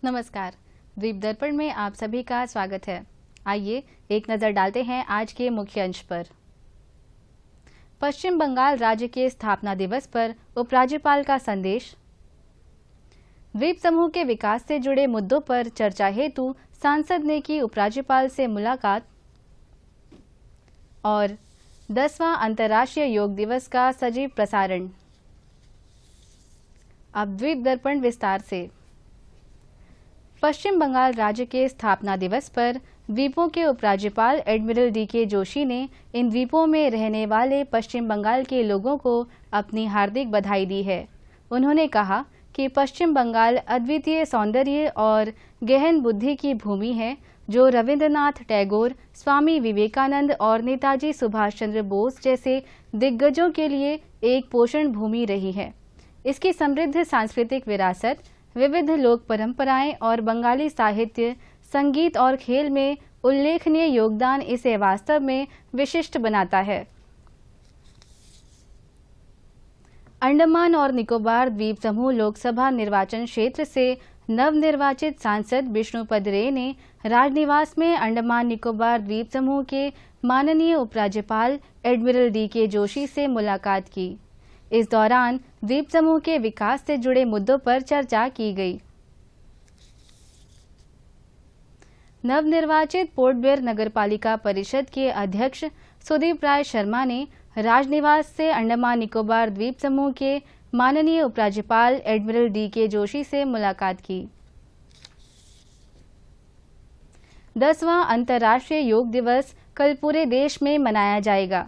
नमस्कार। द्वीप दर्पण में आप सभी का स्वागत है। आइए एक नजर डालते हैं आज के मुख्य अंश पर। पश्चिम बंगाल राज्य के स्थापना दिवस पर उपराज्यपाल का संदेश। द्वीप समूह के विकास से जुड़े मुद्दों पर चर्चा हेतु सांसद ने की उपराज्यपाल से मुलाकात। और 10वां अंतर्राष्ट्रीय योग दिवस का सजीव प्रसारण। अब द्वीप दर्पण विस्तार से। पश्चिम बंगाल राज्य के स्थापना दिवस पर द्वीपों के उपराज्यपाल एडमिरल डी.के. जोशी ने इन द्वीपों में रहने वाले पश्चिम बंगाल के लोगों को अपनी हार्दिक बधाई दी है। उन्होंने कहा कि पश्चिम बंगाल अद्वितीय सौंदर्य और गहन बुद्धि की भूमि है, जो रविंद्रनाथ टैगोर, स्वामी विवेकानंद और नेताजी सुभाष चंद्र बोस जैसे दिग्गजों के लिए एक पोषण भूमि रही है। इसकी समृद्ध सांस्कृतिक विरासत, विविध लोक परंपराएं और बंगाली साहित्य, संगीत और खेल में उल्लेखनीय योगदान इसे वास्तव में विशिष्ट बनाता है। अंडमान और निकोबार द्वीप समूह लोकसभा निर्वाचन क्षेत्र से नवनिर्वाचित सांसद विष्णुपद रे ने राजनिवास में अंडमान निकोबार द्वीप समूह के माननीय उपराज्यपाल एडमिरल डी.के. जोशी से मुलाकात की। इस दौरान द्वीप समूह के विकास से जुड़े मुद्दों पर चर्चा की गई। नवनिर्वाचित पोर्ट ब्लेयर नगरपालिका परिषद के अध्यक्ष सुदीप राय शर्मा ने राजनिवास से अंडमान निकोबार द्वीप समूह के माननीय उपराज्यपाल एडमिरल डी.के. जोशी से मुलाकात की। 10वां अंतर्राष्ट्रीय योग दिवस कल पूरे देश में मनाया जाएगा।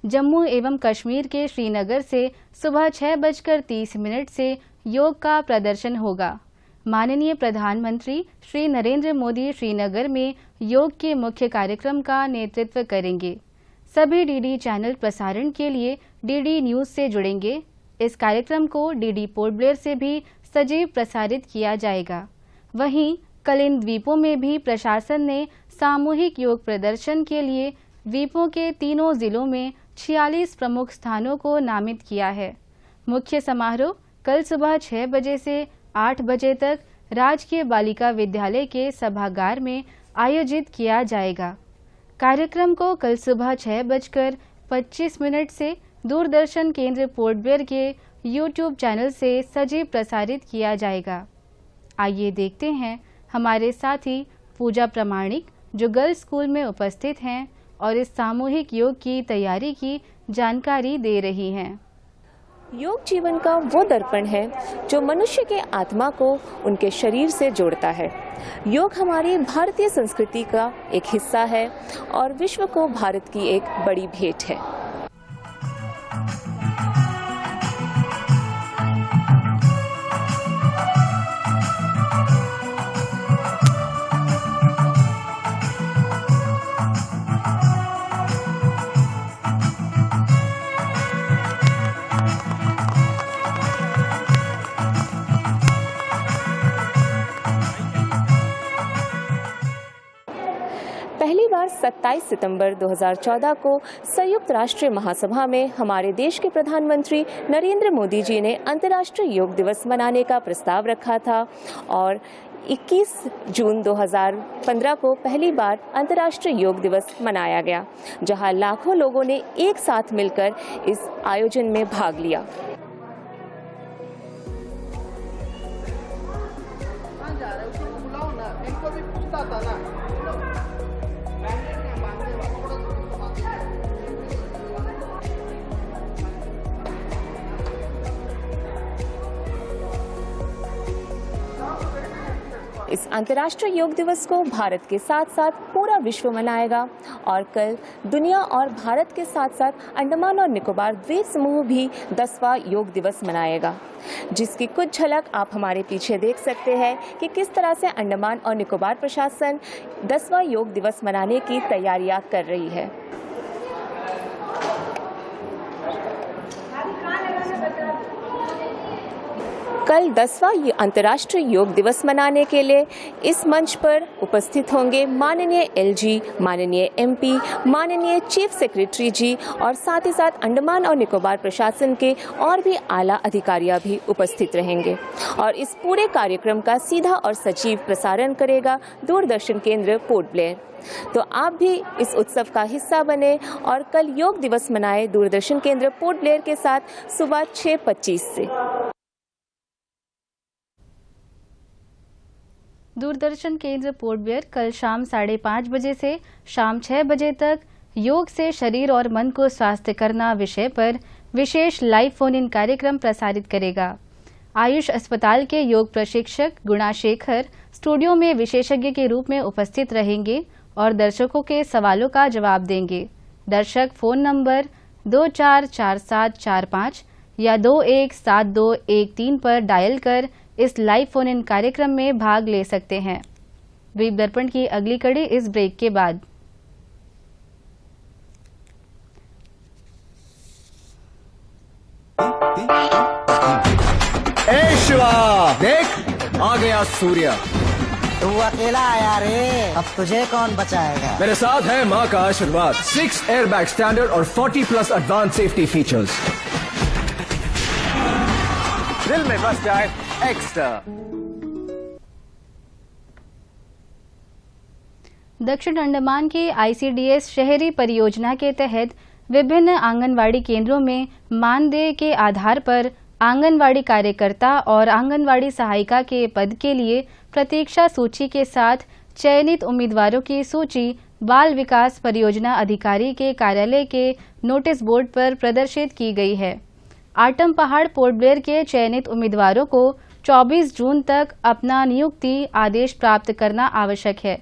जम्मू एवं कश्मीर के श्रीनगर से सुबह 6:30 से योग का प्रदर्शन होगा। माननीय प्रधानमंत्री श्री नरेंद्र मोदी श्रीनगर में योग के मुख्य कार्यक्रम का नेतृत्व करेंगे। सभी डीडी चैनल प्रसारण के लिए डीडी न्यूज से जुड़ेंगे। इस कार्यक्रम को डीडी पोर्ट ब्लेयर से भी सजीव प्रसारित किया जाएगा। वहीं कल इन द्वीपों में भी प्रशासन ने सामूहिक योग प्रदर्शन के लिए द्वीपों के तीनों जिलों में 46 प्रमुख स्थानों को नामित किया है। मुख्य समारोह कल सुबह 6 बजे से 8 बजे तक राजकीय बालिका विद्यालय के सभागार में आयोजित किया जाएगा। कार्यक्रम को कल सुबह 6:25 से दूरदर्शन केंद्र पोर्ट ब्लेयर के यूट्यूब चैनल से सजीव प्रसारित किया जाएगा। आइए देखते हैं हमारे साथी पूजा प्रमाणिक, जो गर्ल्स स्कूल में उपस्थित हैं और इस सामूहिक योग की तैयारी की जानकारी दे रही हैं। योग जीवन का वो दर्पण है जो मनुष्य के आत्मा को उनके शरीर से जोड़ता है। योग हमारी भारतीय संस्कृति का एक हिस्सा है और विश्व को भारत की एक बड़ी भेंट है। पहली बार 27 सितंबर 2014 को संयुक्त राष्ट्र महासभा में हमारे देश के प्रधानमंत्री नरेंद्र मोदी जी ने अंतर्राष्ट्रीय योग दिवस मनाने का प्रस्ताव रखा था और 21 जून 2015 को पहली बार अंतर्राष्ट्रीय योग दिवस मनाया गया, जहां लाखों लोगों ने एक साथ मिलकर इस आयोजन में भाग लिया। इस अंतर्राष्ट्रीय योग दिवस को भारत के साथ साथ पूरा विश्व मनाएगा और कल दुनिया और भारत के साथ साथ अंडमान और निकोबार द्वीप समूह भी 10वां योग दिवस मनाएगा, जिसकी कुछ झलक आप हमारे पीछे देख सकते हैं कि किस तरह से अंडमान और निकोबार प्रशासन 10वां योग दिवस मनाने की तैयारियां कर रही है। कल 10वां अंतर्राष्ट्रीय योग दिवस मनाने के लिए इस मंच पर उपस्थित होंगे माननीय LG, माननीय MP, माननीय चीफ सेक्रेटरी जी और साथ ही साथ अंडमान और निकोबार प्रशासन के और भी आला अधिकारियां भी उपस्थित रहेंगे। और इस पूरे कार्यक्रम का सीधा और सजीव प्रसारण करेगा दूरदर्शन केंद्र पोर्ट ब्लेयर। तो आप भी इस उत्सव का हिस्सा बने और कल योग दिवस मनाएं दूरदर्शन केंद्र पोर्ट ब्लेयर के साथ सुबह 6:25 से। दूरदर्शन केंद्र पोर्ट ब्लेयर कल शाम 5:30 बजे से शाम 6 बजे तक योग से शरीर और मन को स्वस्थ करना विषय पर विशेष लाइव फोन इन कार्यक्रम प्रसारित करेगा। आयुष अस्पताल के योग प्रशिक्षक गुणा शेखर स्टूडियो में विशेषज्ञ के रूप में उपस्थित रहेंगे और दर्शकों के सवालों का जवाब देंगे। दर्शक फोन नंबर 244745 या 217213 पर डायल कर इस लाइव फोन इन कार्यक्रम में भाग ले सकते हैं। द्वीप दर्पण की अगली कड़ी इस ब्रेक के बाद। ए शिवा, देख आ गया सूर्य। तू अकेला आया रे, अब तुझे कौन बचाएगा? मेरे साथ है माँ का आशीर्वाद, 6 एयरबैग स्टैंडर्ड और 40+ एडवांस सेफ्टी फीचर्स। दिल में बस जाए एक्स्ट्रा। दक्षिण अंडमान की ICDS शहरी परियोजना के तहत विभिन्न आंगनवाड़ी केंद्रों में मानदेय के आधार पर आंगनवाड़ी कार्यकर्ता और आंगनवाड़ी सहायिका के पद के लिए प्रतीक्षा सूची के साथ चयनित उम्मीदवारों की सूची बाल विकास परियोजना अधिकारी के कार्यालय के नोटिस बोर्ड पर प्रदर्शित की गई है। आटम पहाड़ पोर्ट ब्लेयर के चयनित उम्मीदवारों को 24 जून तक अपना नियुक्ति आदेश प्राप्त करना आवश्यक है।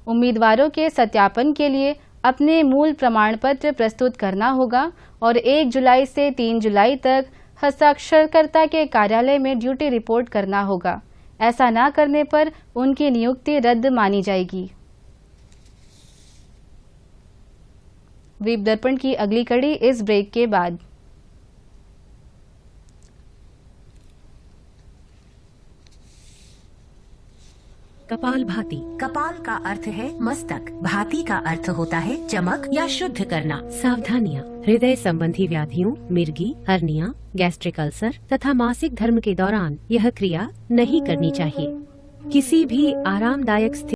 उम्मीदवारों के सत्यापन के लिए अपने मूल प्रमाण पत्र प्रस्तुत करना होगा और 1 जुलाई से 3 जुलाई तक हस्ताक्षरकर्ता के कार्यालय में ड्यूटी रिपोर्ट करना होगा। ऐसा न करने पर उनकी नियुक्ति रद्द मानी जाएगी। द्वीप दर्पण की अगली कड़ी इस ब्रेक के बाद। कपालभाति। कपाल का अर्थ है मस्तक, भाति का अर्थ होता है चमक या शुद्ध करना। सावधानियाँ। हृदय संबंधी व्याधियों, मिर्गी, हर्निया, गैस्ट्रिक अल्सर तथा मासिक धर्म के दौरान यह क्रिया नहीं करनी चाहिए। किसी भी आरामदायक स्थिति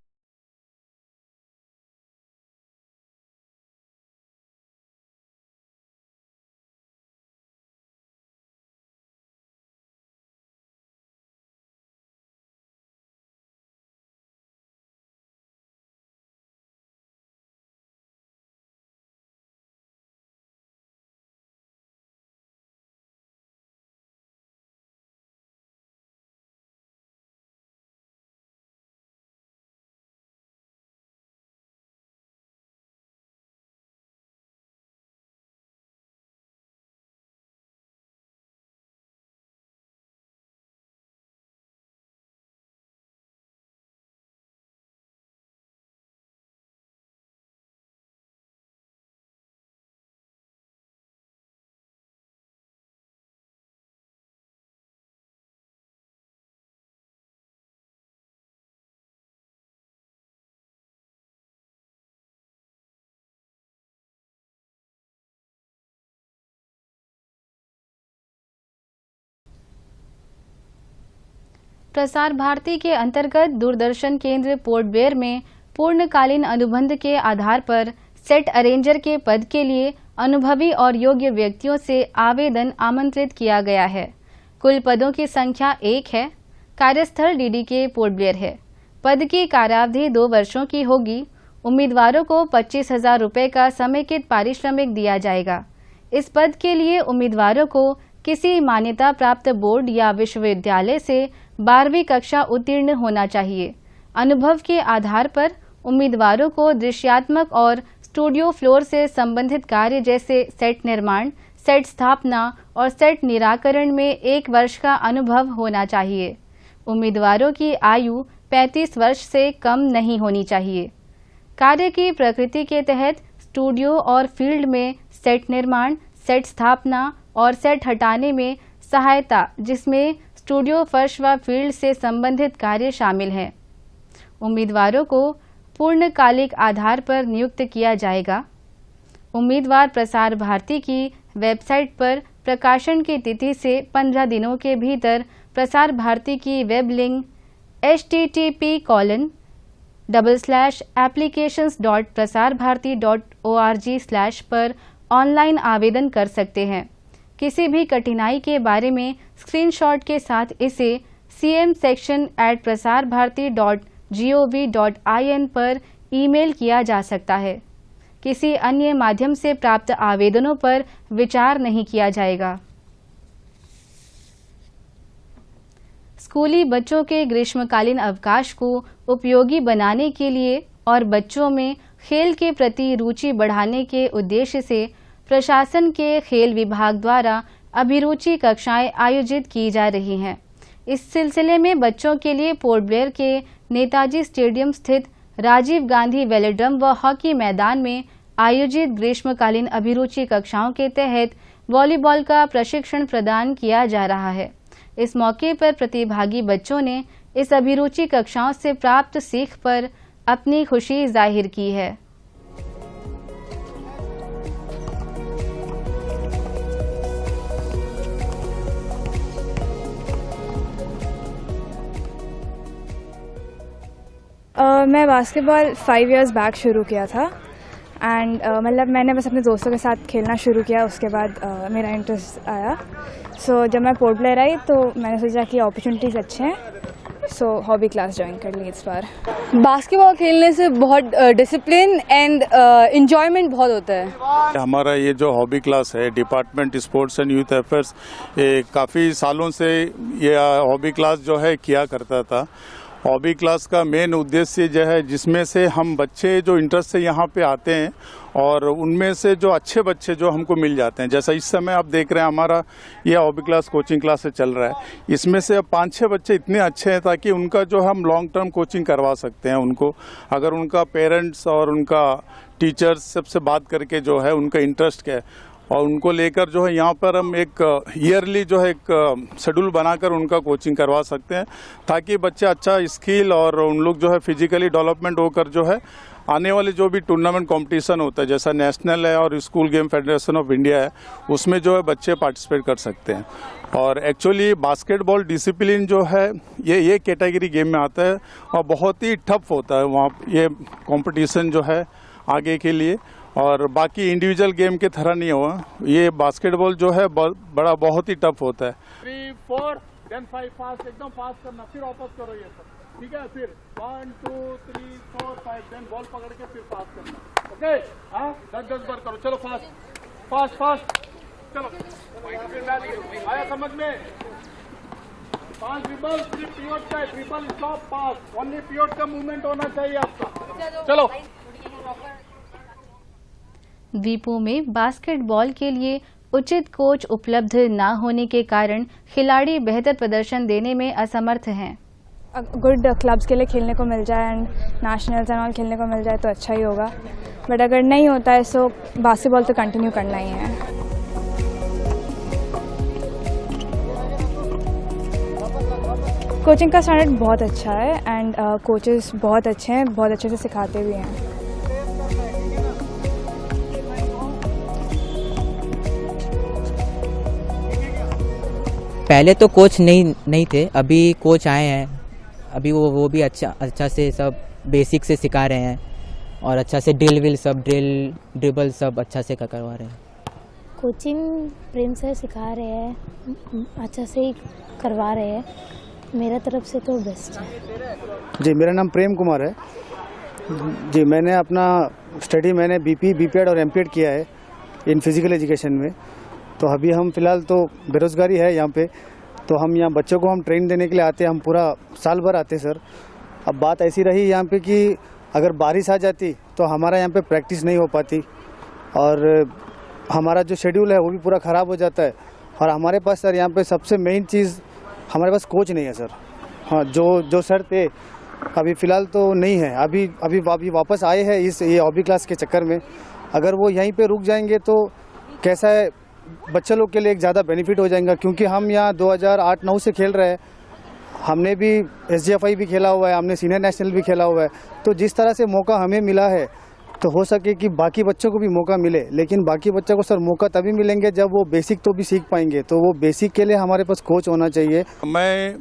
प्रसार भारती के अंतर्गत दूरदर्शन केंद्र पोर्ट ब्लेयर में पूर्णकालीन अनुबंध के आधार पर सेट अरेंजर के पद के लिए अनुभवी और योग्य व्यक्तियों से आवेदन आमंत्रित किया गया है। कुल पदों की संख्या 1 है। कार्यस्थल DDK पोर्ट ब्लेयर है। पद की कार्यावधि 2 वर्षों की होगी। उम्मीदवारों को 25,000 रुपये का समेकित पारिश्रमिक दिया जाएगा। इस पद के लिए उम्मीदवारों को किसी मान्यता प्राप्त बोर्ड या विश्वविद्यालय से 12वीं कक्षा उत्तीर्ण होना चाहिए। अनुभव के आधार पर उम्मीदवारों को दृश्यात्मक और स्टूडियो फ्लोर से संबंधित कार्य जैसे सेट निर्माण, सेट स्थापना और सेट निराकरण में 1 वर्ष का अनुभव होना चाहिए। उम्मीदवारों की आयु 35 वर्ष से कम नहीं होनी चाहिए। कार्य की प्रकृति के तहत स्टूडियो और फील्ड में सेट निर्माण, सेट स्थापना और सेट हटाने में सहायता, जिसमें स्टूडियो, फर्श व फील्ड से संबंधित कार्य शामिल हैं। उम्मीदवारों को पूर्णकालिक आधार पर नियुक्त किया जाएगा। उम्मीदवार प्रसार भारती की वेबसाइट पर प्रकाशन की तिथि से 15 दिनों के भीतर प्रसार भारती की वेब लिंक http://applications.prasarbharati.org/ पर ऑनलाइन आवेदन कर सकते हैं। किसी भी कठिनाई के बारे में स्क्रीनशॉट के साथ इसे cmsection@prasarbharati.gov.in पर ईमेल किया जा सकता है। किसी अन्य माध्यम से प्राप्त आवेदनों पर विचार नहीं किया जाएगा। स्कूली बच्चों के ग्रीष्मकालीन अवकाश को उपयोगी बनाने के लिए और बच्चों में खेल के प्रति रुचि बढ़ाने के उद्देश्य से प्रशासन के खेल विभाग द्वारा अभिरुचि कक्षाएं आयोजित की जा रही हैं। इस सिलसिले में बच्चों के लिए पोर्ट ब्लेयर के नेताजी स्टेडियम स्थित राजीव गांधी वेलोड्रम व हॉकी मैदान में आयोजित ग्रीष्मकालीन अभिरुचि कक्षाओं के तहत वॉलीबॉल का प्रशिक्षण प्रदान किया जा रहा है। इस मौके पर प्रतिभागी बच्चों ने इस अभिरुचि कक्षाओं से प्राप्त सीख पर अपनी खुशी जाहिर की है। मैं बास्केटबॉल 5 इयर्स बैक शुरू किया था एंड मतलब मैंने बस अपने दोस्तों के साथ खेलना शुरू किया। उसके बाद मेरा इंटरेस्ट आया। सो जब मैं पोर्ट ब्लेयर आई तो मैंने सोचा कि अपॉर्चुनिटीज़ अच्छे हैं, सो हॉबी क्लास ज्वाइन कर ली इस बार। बास्केटबॉल खेलने से बहुत डिसिप्लिन एंड एंजॉयमेंट बहुत होता है। हमारा ये जो हॉबी क्लास है department sports and youth affairs, ये काफ़ी सालों से ये हॉबी क्लास जो है किया करता था। हॉबी क्लास का मेन उद्देश्य जो है जिसमें से हम बच्चे जो इंटरेस्ट से यहाँ पे आते हैं और उनमें से जो अच्छे बच्चे जो हमको मिल जाते हैं, जैसा इस समय आप देख रहे हैं हमारा ये हॉबी क्लास कोचिंग क्लास से चल रहा है। इसमें से अब 5-6 बच्चे इतने अच्छे हैं ताकि उनका जो हम लॉन्ग टर्म कोचिंग करवा सकते हैं उनको, अगर उनका पेरेंट्स और उनका टीचर्स सबसे बात करके जो है उनका इंटरेस्ट क्या है और उनको लेकर जो है यहाँ पर हम एक ईयरली जो है एक शेड्यूल बनाकर उनका कोचिंग करवा सकते हैं ताकि बच्चे अच्छा स्किल और उन लोग जो है फिजिकली डेवलपमेंट होकर जो है आने वाले जो भी टूर्नामेंट कंपटीशन होता है जैसा नेशनल है और school game federation of India है उसमें जो है बच्चे पार्टिसिपेट कर सकते हैं। और एक्चुअली बास्केटबॉल डिसिप्लिन जो है ये कैटेगरी गेम में आता है और बहुत ही टफ होता है वहाँ ये कंपटीशन जो है आगे के लिए, और बाकी इंडिविजुअल गेम के तरह नहीं हुआ। ये बास्केटबॉल जो है बहुत ही टफ होता है। 3, 4 देन 5 फास्ट, एकदम फास्ट करना, फिर वापस करो ये सब, ठीक है। फिर 1, 2, 3, 4, 5 देन बॉल पकड़ के फिर पास करना, ओके। हाँ 10 बार करो, चलो फास्ट फास्ट फास्ट, चलो आया समझ में। 5 ट्रिपल, 3 पिवट का ट्रिपल स्टॉप पास, ओनली पिवट का मूवमेंट होना चाहिए आपका, चलो। द्वीपों में बास्केटबॉल के लिए उचित कोच उपलब्ध न होने के कारण खिलाड़ी बेहतर प्रदर्शन देने में असमर्थ हैं। गुड क्लब्स के लिए खेलने को मिल जाए एंड नेशनल्स एंड ऑल खेलने को मिल जाए तो अच्छा ही होगा, बट अगर नहीं होता है सो बास्केटबॉल तो कंटिन्यू करना ही है। कोचिंग का स्टैंडर्ड बहुत अच्छा है एंड कोचेस बहुत अच्छे हैं, बहुत अच्छे से सिखाते भी हैं। पहले तो कोच नहीं थे, अभी कोच आए हैं। अभी वो भी अच्छा से सब बेसिक से सिखा रहे हैं और अच्छा से ड्रिबल सब अच्छा से करवा रहे हैं। कोचिंग प्रेम से सिखा रहे हैं, अच्छा से ही करवा रहे हैं, मेरा तरफ से तो बेस्ट है। जी मेरा नाम प्रेम कुमार है जी। मैंने अपना स्टडी बीपीएड और एमपीएड किया है इन फिजिकल एजुकेशन में। तो अभी हम फिलहाल तो बेरोजगारी है यहाँ पे, तो हम यहाँ बच्चों को हम ट्रेन देने के लिए आते हैं, हम पूरा साल भर आते सर। अब बात ऐसी रही यहाँ पे कि अगर बारिश आ जाती तो हमारा यहाँ पे प्रैक्टिस नहीं हो पाती और हमारा जो शेड्यूल है वो भी पूरा ख़राब हो जाता है। और हमारे पास सर यहाँ पे सबसे मेन चीज़ हमारे पास कोच नहीं है सर। हाँ जो सर थे अभी फ़िलहाल तो नहीं है, अभी वापस आए हैं ये हॉबी क्लास के चक्कर में। अगर वो यहीं पे रुक जाएंगे तो कैसा है बच्चे लोग के लिए एक ज़्यादा बेनिफिट हो जाएगा, क्योंकि हम यहाँ 2008-9 से खेल रहे हैं। हमने भी SGFI भी खेला हुआ है, हमने सीनियर नेशनल भी खेला हुआ है। तो जिस तरह से मौका हमें मिला है तो हो सके कि बाकी बच्चों को भी मौका मिले, लेकिन बाकी बच्चों को सर मौका तभी मिलेंगे जब वो बेसिक तो भी सीख पाएंगे। तो वो बेसिक के लिए हमारे पास कोच होना चाहिए। मैं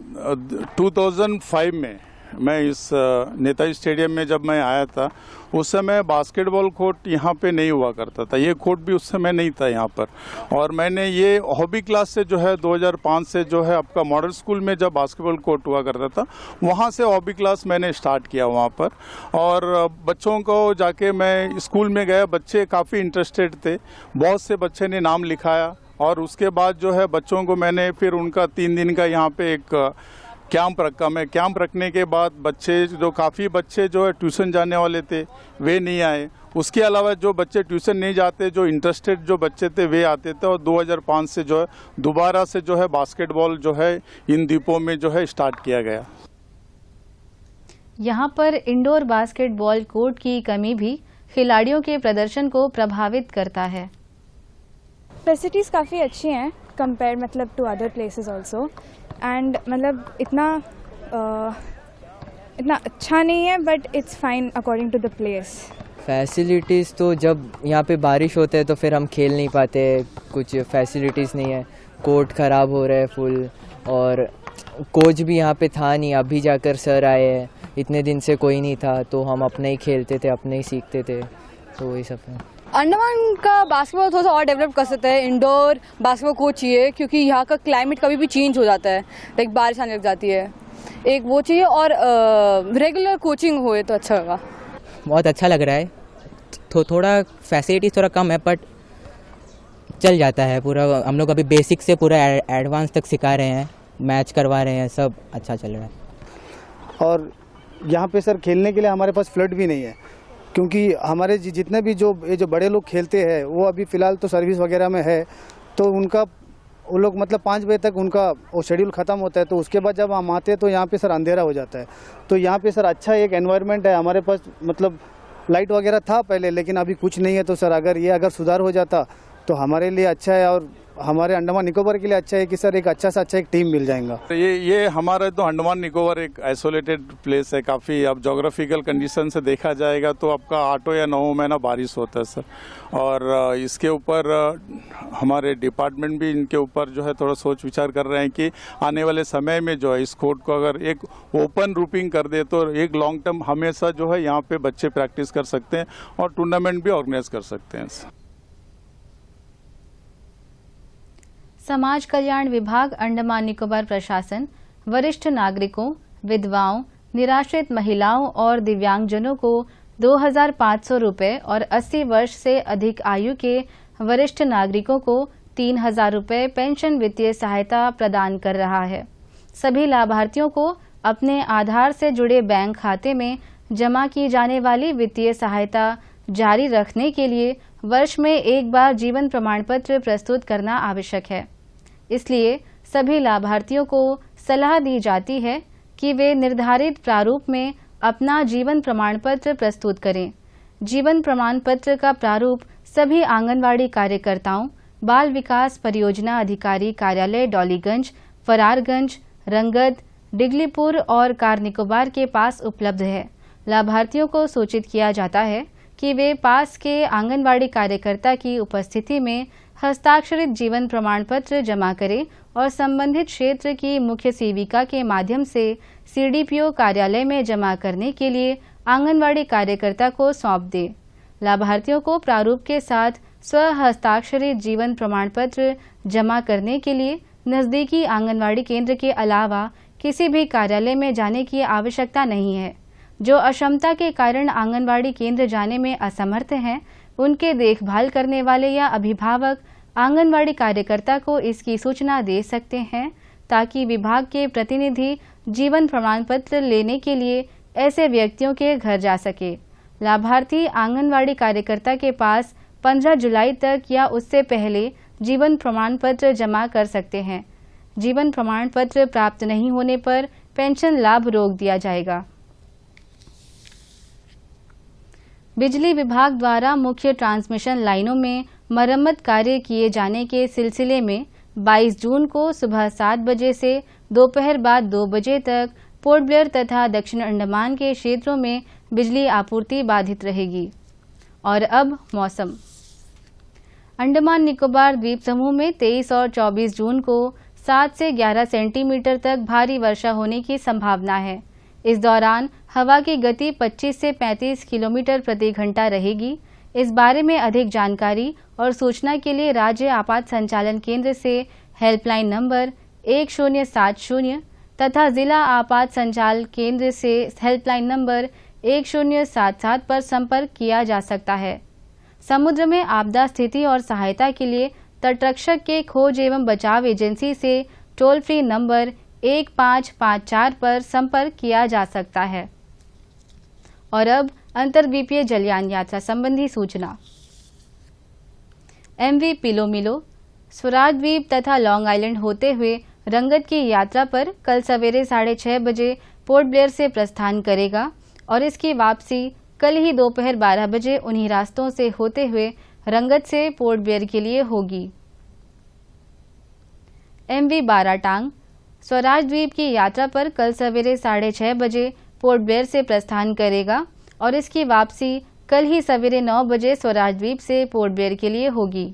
2005 में मैं इस नेताजी स्टेडियम में जब मैं आया था, उस समय बास्केटबॉल कोर्ट यहाँ पे नहीं हुआ करता था, ये कोर्ट भी उस समय नहीं था यहाँ पर। और मैंने ये हॉबी क्लास से जो है 2005 से जो है आपका मॉडल स्कूल में जब बास्केटबॉल कोर्ट हुआ करता था, वहाँ से हॉबी क्लास मैंने स्टार्ट किया वहाँ पर। और बच्चों को जाके मैं स्कूल में गया, बच्चे काफ़ी इंटरेस्टेड थे, बहुत से बच्चे ने नाम लिखाया। और उसके बाद जो है बच्चों को मैंने फिर उनका 3 दिन का यहाँ पे एक कैंप रखा। मैं कैंप रखने के बाद बच्चे जो काफ़ी बच्चे जो है ट्यूशन जाने वाले थे वे नहीं आए। उसके अलावा जो बच्चे ट्यूशन नहीं जाते, जो इंटरेस्टेड जो बच्चे थे वे आते थे। और 2005 से जो है दोबारा से जो है बास्केटबॉल जो है इन द्वीपों में जो है स्टार्ट किया गया। यहाँ पर इंडोर बास्केटबॉल कोर्ट की कमी भी खिलाड़ियों के प्रदर्शन को प्रभावित करता है। फैसिलिटीज़ काफ़ी अच्छी हैं कंपेयर मतलब to other places also, and मतलब इतना अच्छा नहीं है, but it's fine according to the place. Facilities तो जब यहाँ पे बारिश होता है तो फिर हम खेल नहीं पाते, कुछ फैसिलिटीज़ नहीं है, कोर्ट ख़राब हो रहा है फुल, और कोच भी यहाँ पे था नहीं, अभी जाकर सर आए हैं, इतने दिन से कोई नहीं था, तो हम अपने ही खेलते थे, अपने ही सीखते थे, तो वही सब है। अंडमान का बास्केटबॉल थोड़ा सा और डेवलप कर सकते हैं, इंडोर बास्केटबॉल कोच चाहिए, क्योंकि यहाँ का क्लाइमेट कभी भी चेंज हो जाता है, लाइक बारिश आने लग जाती है, एक वो चाहिए, और रेगुलर कोचिंग होए तो अच्छा होगा। बहुत अच्छा लग रहा है, थोड़ा फैसिलिटी थोड़ा कम है, बट चल जाता है पूरा। हम लोग अभी बेसिक से पूरा एडवांस तक सिखा रहे हैं, मैच करवा रहे हैं, सब अच्छा चल रहा है। और यहाँ पे सर खेलने के लिए हमारे पास फ्लड भी नहीं है, क्योंकि हमारे जितने भी जो बड़े लोग खेलते हैं वो अभी फ़िलहाल तो सर्विस वगैरह में है, तो उनका वो लोग मतलब 5 बजे तक उनका वो शेड्यूल ख़त्म होता है। तो उसके बाद जब हम आते हैं तो यहाँ पे सर अंधेरा हो जाता है। तो यहाँ पे सर अच्छा एक एनवायरनमेंट है हमारे पास, मतलब लाइट वगैरह था पहले, लेकिन अभी कुछ नहीं है। तो सर अगर सुधार हो जाता तो हमारे लिए अच्छा है, और हमारे अंडमान निकोबार के लिए अच्छा है कि सर एक अच्छा से अच्छा एक टीम मिल जाएगा। ये हमारा तो अंडमान निकोबार एक आइसोलेटेड प्लेस है काफ़ी। अब जोग्राफिकल कंडीशन से देखा जाएगा तो आपका 8 या 9 महीना बारिश होता है सर। और इसके ऊपर हमारे डिपार्टमेंट भी इनके ऊपर जो है थोड़ा सोच विचार कर रहे हैं कि आने वाले समय में जो है इस कोर्ट को अगर एक ओपन रूपिंग कर दे तो एक लॉन्ग टर्म हमेशा जो है यहाँ पे बच्चे प्रैक्टिस कर सकते हैं और टूर्नामेंट भी ऑर्गेनाइज कर सकते हैं। समाज कल्याण विभाग अंडमान निकोबार प्रशासन वरिष्ठ नागरिकों, विधवाओं, निराश्रित महिलाओं और दिव्यांगजनों को 2,500 रुपये और 80 वर्ष से अधिक आयु के वरिष्ठ नागरिकों को 3,000 रुपये पेंशन वित्तीय सहायता प्रदान कर रहा है। सभी लाभार्थियों को अपने आधार से जुड़े बैंक खाते में जमा की जाने वाली वित्तीय सहायता जारी रखने के लिए वर्ष में एक बार जीवन प्रमाण पत्र प्रस्तुत करना आवश्यक है। इसलिए सभी लाभार्थियों को सलाह दी जाती है कि वे निर्धारित प्रारूप में अपना जीवन प्रमाण पत्र प्रस्तुत करें। जीवन प्रमाण पत्र का प्रारूप सभी आंगनवाड़ी कार्यकर्ताओं, बाल विकास परियोजना अधिकारी कार्यालय डॉलीगंज, फरारगंज, रंगद, डिगलीपुर और कार निकोबार के पास उपलब्ध है। लाभार्थियों को सूचित किया जाता है कि वे पास के आंगनवाड़ी कार्यकर्ता की उपस्थिति में हस्ताक्षरित जीवन प्रमाण पत्र जमा करें और संबंधित क्षेत्र की मुख्य सेविका के माध्यम से CDPO कार्यालय में जमा करने के लिए आंगनवाड़ी कार्यकर्ता को सौंप दें। लाभार्थियों को प्रारूप के साथ स्व हस्ताक्षरित जीवन प्रमाण पत्र जमा करने के लिए नजदीकी आंगनवाड़ी केंद्र के अलावा किसी भी कार्यालय में जाने की आवश्यकता नहीं है। जो अक्षमता के कारण आंगनवाड़ी केंद्र जाने में असमर्थ हैं, उनके देखभाल करने वाले या अभिभावक आंगनवाड़ी कार्यकर्ता को इसकी सूचना दे सकते हैं, ताकि विभाग के प्रतिनिधि जीवन प्रमाण पत्र लेने के लिए ऐसे व्यक्तियों के घर जा सके। लाभार्थी आंगनवाड़ी कार्यकर्ता के पास 15 जुलाई तक या उससे पहले जीवन प्रमाण पत्र जमा कर सकते हैं। जीवन प्रमाण पत्र प्राप्त नहीं होने पर पेंशन लाभ रोक दिया जाएगा। बिजली विभाग द्वारा मुख्य ट्रांसमिशन लाइनों में मरम्मत कार्य किए जाने के सिलसिले में 22 जून को सुबह 7 बजे से दोपहर बाद 2 बजे तक पोर्ट ब्लेयर तथा दक्षिण अंडमान के क्षेत्रों में बिजली आपूर्ति बाधित रहेगी। और अब मौसम। अंडमान निकोबार द्वीप समूह में 23 और 24 जून को 7 से 11 सेंटीमीटर तक भारी वर्षा होने की संभावना है। इस दौरान हवा की गति 25 से 35 किलोमीटर प्रति घंटा रहेगी। इस बारे में अधिक जानकारी और सूचना के लिए राज्य आपात संचालन केंद्र से हेल्पलाइन नंबर 1070 तथा जिला आपात संचालन केंद्र से हेल्पलाइन नंबर 1077 पर संपर्क किया जा सकता है। समुद्र में आपदा स्थिति और सहायता के लिए तटरक्षक के खोज एवं बचाव एजेंसी से टोल फ्री नंबर 1554 पर संपर्क किया जा सकता है। और अब अंतर्द्वीपीय जलयान यात्रा संबंधी सूचना। MV पिलोमिलो स्वराज द्वीप तथा लॉन्ग आइलैंड होते हुए रंगत की यात्रा पर कल सवेरे 6:30 बजे पोर्ट ब्लेयर से प्रस्थान करेगा और इसकी वापसी कल ही दोपहर 12 बजे उन्हीं रास्तों से होते हुए रंगत से पोर्ट ब्लेयर के लिए होगी। MV बाराटांग स्वराज द्वीप की यात्रा पर कल सवेरे 6:30 बजे पोर्ट ब्लेयर से प्रस्थान करेगा और इसकी वापसी कल ही सवेरे 9 बजे स्वराज द्वीप से पोर्ट ब्लेयर के लिए होगी।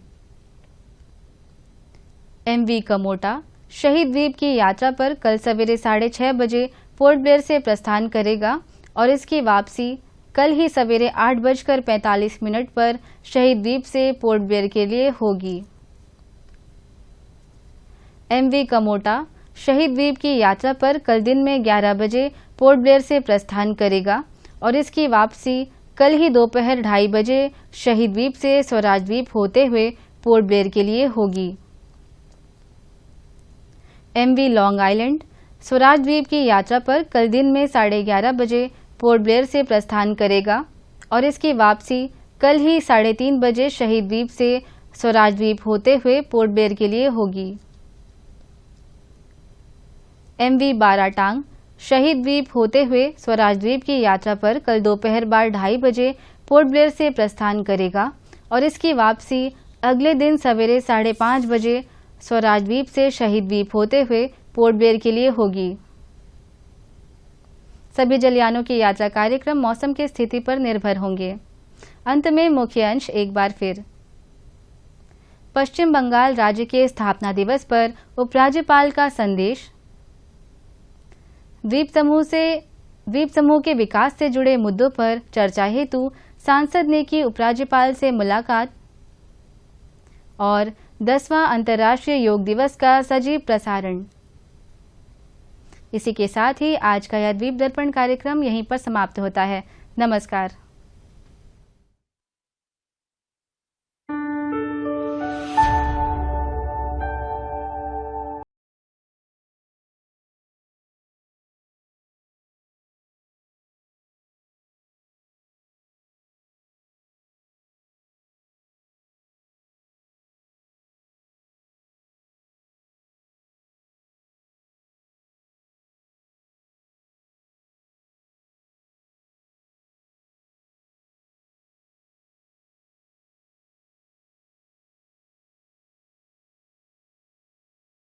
MV कमोटा शहीद द्वीप की यात्रा पर कल सवेरे 6:30 बजे पोर्ट ब्लेयर से प्रस्थान करेगा और इसकी वापसी कल ही सवेरे 8:45 पर शहीद द्वीप से पोर्ट ब्लेयर के लिए होगी। MV कमोटा शहीद द्वीप की यात्रा पर कल दिन में 11 बजे पोर्ट ब्लेयर से प्रस्थान करेगा और इसकी वापसी कल ही दोपहर 2:30 बजे शहीद द्वीप से स्वराज द्वीप होते हुए पोर्ट ब्लेयर के लिए होगी। MV लॉन्ग आइलैंड स्वराज द्वीप की यात्रा पर कल दिन में 11:30 बजे पोर्ट ब्लेयर से प्रस्थान करेगा और इसकी वापसी कल ही 3:30 बजे शहीद द्वीप से स्वराज द्वीप होते हुए पोर्ट ब्लेयर के लिए होगी। MV बाराटांग शहीद द्वीप होते हुए स्वराज द्वीप की यात्रा पर कल दोपहर बाद 2:30 बजे पोर्ट ब्लेयर से प्रस्थान करेगा और इसकी वापसी अगले दिन सवेरे 5:30 बजे स्वराज द्वीप से शहीद द्वीप होते हुए पोर्ट ब्लेयर के लिए होगी। सभी जलयानों की यात्रा कार्यक्रम मौसम की स्थिति पर निर्भर होंगे। अंत में मुख्य अंश एक बार फिर। पश्चिम बंगाल राज्य के स्थापना दिवस पर उपराज्यपाल का संदेश। द्वीप समूह के विकास से जुड़े मुद्दों पर चर्चा हेतु सांसद ने की उपराज्यपाल से मुलाकात। और 10वां अंतर्राष्ट्रीय योग दिवस का सजीव प्रसारण। इसी के साथ ही आज का यह द्वीप दर्पण कार्यक्रम यहीं पर समाप्त होता है। नमस्कार।